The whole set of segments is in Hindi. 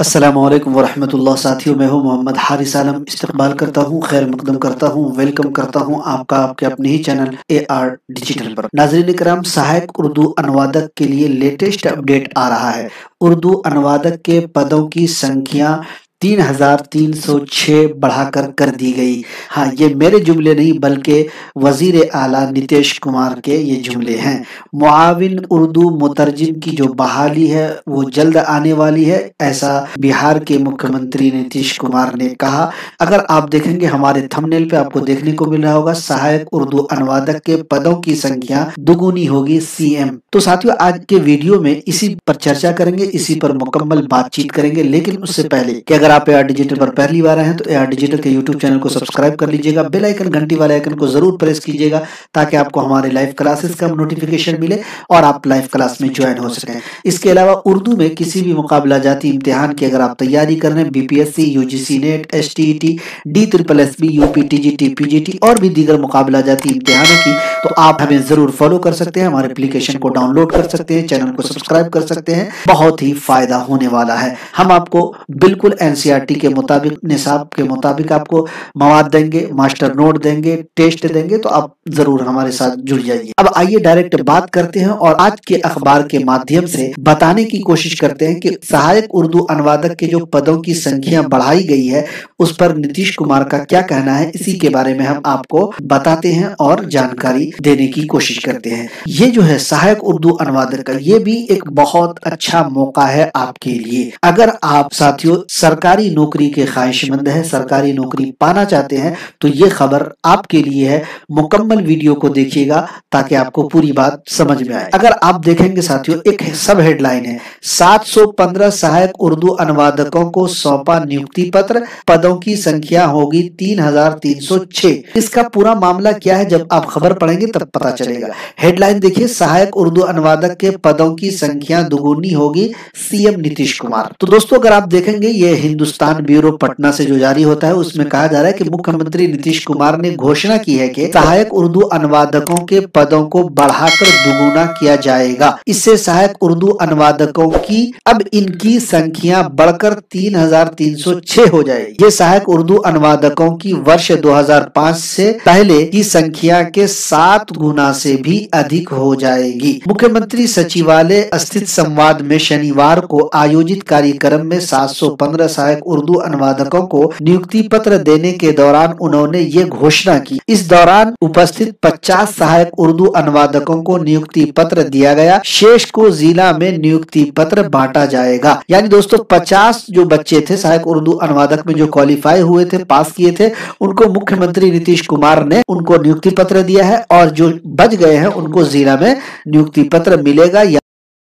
अस्सलामुअलैकुम वरहमतुल्लाह। साथियों, मैं हूं मोहम्मद हारिस आलम। इस्तकबाल करता हूं, खैर मकदम करता हूं, वेलकम करता हूं आपका आपके अपने ही चैनल AR डिजिटल पर। नाज़रीन इकराम, सहायक उर्दू अनुवादक के लिए लेटेस्ट अपडेट आ रहा है। उर्दू अनुवादक के पदों की संख्या 3306 बढ़ाकर कर दी गई। हाँ, ये मेरे जुमले नहीं बल्कि वजीर आला नीतीश कुमार के ये जुमले हैं। मुआविन उर्दू मुतरजिम की जो बहाली है वो जल्द आने वाली है, ऐसा बिहार के मुख्यमंत्री नीतीश कुमार ने कहा। अगर आप देखेंगे हमारे थंबनेल पे आपको देखने को मिल रहा होगा, सहायक उर्दू अनुवादक के पदों की संख्या दुगुनी होगी CM। तो साथियों, आज के वीडियो में इसी पर चर्चा करेंगे, इसी पर मुकम्मल बातचीत करेंगे। लेकिन उससे पहले कि अगर आप AR डिजिटल पर पहली बार आए हैं तो AR डिजिटल के YouTube चैनल को सब्सक्राइब कर लीजिएगा, बेल आइकन घंटी वाले आइकन को जरूर प्रेस कीजिएगा ताकि आपको हमारे लाइव क्लासेस का नोटिफिकेशन मिले और आप लाइव क्लास में ज्वाइन हो सकें। इसके अलावा उर्दू में किसी भी मुकाबला जाती इम्तिहान की अगर आप तैयारी कर रहे हैं, BPSC, UGC net, STET, DSSB, UPTGT, PGT और भी दीगर मुकाबला जाती इम्तिहानों की, तो आप हमें जरूर फॉलो कर सकते हैं, हमारे एप्लीकेशन को डाउनलोड कर सकते हैं, चैनल को सब्सक्राइब कर सकते हैं। बहुत ही फायदा होने वाला है। हम आपको बिल्कुल NCERT के मुताबिक, निसाब के मुताबिक आपको मवाद देंगे, मास्टर नोट देंगे, टेस्ट देंगे, तो आप जरूर हमारे साथ जुड़ जाइए। अब आइए डायरेक्ट बात करते हैं और आज के अखबार के माध्यम से बताने की कोशिश करते हैं कि सहायक उर्दू अनुवादक के जो पदों की संख्या बढ़ाई गई है उस पर नीतीश कुमार का क्या कहना है, इसी के बारे में हम आपको बताते हैं और जानकारी देने की कोशिश करते हैं। ये जो है सहायक उर्दू अनुवादक का, ये भी एक बहुत अच्छा मौका है आपके लिए। अगर आप साथियों सरकारी नौकरी के ख्वाहिशमंद है, सरकारी नौकरी पाना चाहते हैं, तो ये खबर आपके लिए है। मुकम्मल वीडियो को देखिएगा ताकि आपको पूरी बात समझ में आए। अगर आप देखेंगे साथियों, एक सब हेडलाइन है, 715 सहायक उर्दू अनुवादकों को सौंपा नियुक्ति पत्र, पदों की संख्या होगी 3306। इसका पूरा मामला क्या है, जब आप खबर पढ़ेंगे तब पता चलेगा। हेडलाइन देखिए, सहायक उर्दू अनुवादक के पदों की संख्या दुगुनी होगी, CM नीतीश कुमार। तो दोस्तों, अगर आप देखेंगे ये हिंदुस्तान ब्यूरो पटना से जो जारी होता है उसमें कहा जा रहा है कि मुख्यमंत्री नीतीश कुमार ने घोषणा की है कि सहायक उर्दू अनुवादकों के पदों को बढ़ाकर दुगुना किया जाएगा। इससे सहायक उर्दू अनुवादकों की अब इनकी संख्या बढ़कर 3306 हो जाएगी। ये सहायक उर्दू अनुवादकों की वर्ष 2005 से पहले की संख्या के 7 गुना से भी अधिक हो जाएगी। मुख्यमंत्री सचिवालय स्थित संवाद में शनिवार को आयोजित कार्यक्रम में 715 सहायक उर्दू अनुवादकों को नियुक्ति पत्र देने के दौरान उन्होंने ये घोषणा की। इस दौरान उपस्थित 50 सहायक उर्दू अनुवादकों को नियुक्ति पत्र दिया गया, शेष को जिला में नियुक्ति पत्र बांटा जाएगा। यानी दोस्तों, 50 जो बच्चे थे सहायक उर्दू अनुवादक में जो क्वालिफाई हुए थे, पास किए थे, उनको मुख्यमंत्री नीतीश कुमार ने उनको नियुक्ति पत्र दिया है और जो बच गए हैं उनको जिला में नियुक्ति पत्र मिलेगा।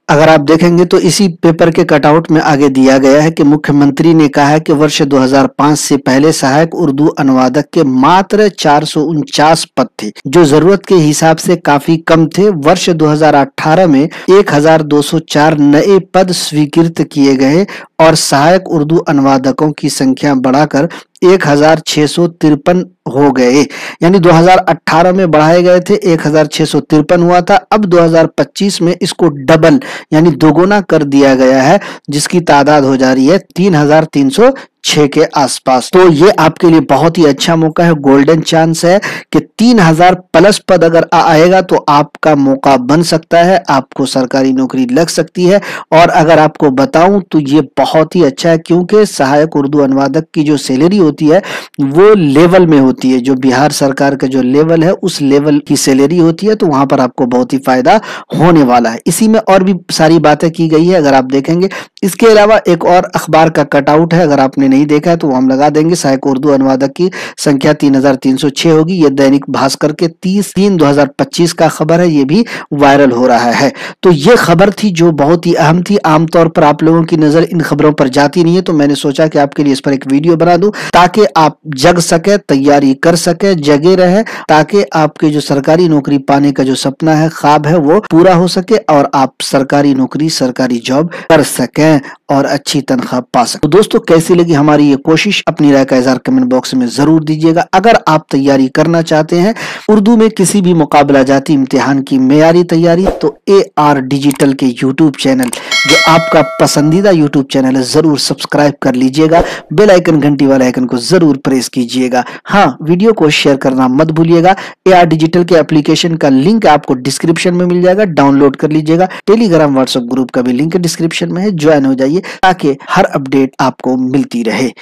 अगर आप देखेंगे तो इसी पेपर के कटआउट में आगे दिया गया है कि मुख्यमंत्री ने कहा है कि वर्ष 2005 से पहले सहायक उर्दू अनुवादक के मात्र 449 पद थे, जो जरूरत के हिसाब से काफी कम थे। वर्ष 2018 में 1204 नए पद स्वीकृत किए गए और सहायक उर्दू अनुवादकों की संख्या बढ़ाकर 1653 हो गए। यानी 2018 में बढ़ाए गए थे, 1653 हुआ था। अब 2025 में इसको डबल यानी दोगुना कर दिया गया है, जिसकी तादाद हो जा रही है 3306 के आसपास। तो ये आपके लिए बहुत ही अच्छा मौका है, गोल्डन चांस है कि 3000 प्लस पद अगर आएगा तो आपका मौका बन सकता है, आपको सरकारी नौकरी लग सकती है। और अगर आपको बताऊं तो ये बहुत ही अच्छा है, क्योंकि सहायक उर्दू अनुवादक की जो सैलरी होती है वो लेवल में होती है, जो बिहार सरकार का जो लेवल है उस लेवल की सैलरी होती है, तो वहां पर आपको बहुत ही फायदा होने वाला है। इसी में और भी सारी बातें की गई है, अगर आप देखेंगे। इसके अलावा एक और अखबार का कटआउट है, अगर आपने नहीं देखा है तो हम लगा देंगे। सहायक उर्दू अनुवादक की संख्या 3306 होगी। ये दैनिक भास्कर के 30/3/2025 का खबर है, ये भी वायरल हो रहा है। तो ये खबर थी जो बहुत ही अहम थी। आमतौर पर आप लोगों की नजर इन खबरों पर जाती नहीं है, तो मैंने सोचा कि आपके लिए इस पर एक वीडियो बना दूं ताकि आप जग सके, तैयारी कर सके, जगे रहे, ताकि आपके जो सरकारी नौकरी पाने का जो सपना है, ख्वाब है, वो पूरा हो सके और आप सरकारी नौकरी, सरकारी जॉब कर सकें। और अच्छी तनख्वाह पा सकते। तो दोस्तों कैसी लगी हमारी ये कोशिश, अपनी राय का इज़हार कमेंट बॉक्स में जरूर दीजिएगा। अगर आप तैयारी करना चाहते हैं उर्दू में किसी भी मुकाबला जाती इम्तिहान की मेयारी तैयारी, तो AR डिजिटल के यूट्यूब चैनल, जो आपका पसंदीदा यूट्यूब चैनल है, जरूर सब्सक्राइब कर लीजिएगा। बेल आइकन, घंटी वाले आइकन को जरूर प्रेस कीजिएगा। हाँ, वीडियो को शेयर करना मत भूलिएगा। AR डिजिटल के एप्लीकेशन का लिंक आपको डिस्क्रिप्शन में मिल जाएगा, डाउनलोड कर लीजिएगा। टेलीग्राम व्हाट्सएप ग्रुप का भी लिंक डिस्क्रिप्शन में है, ज्वाइन हो जाइए ताकि हर अपडेट आपको मिलती रहे।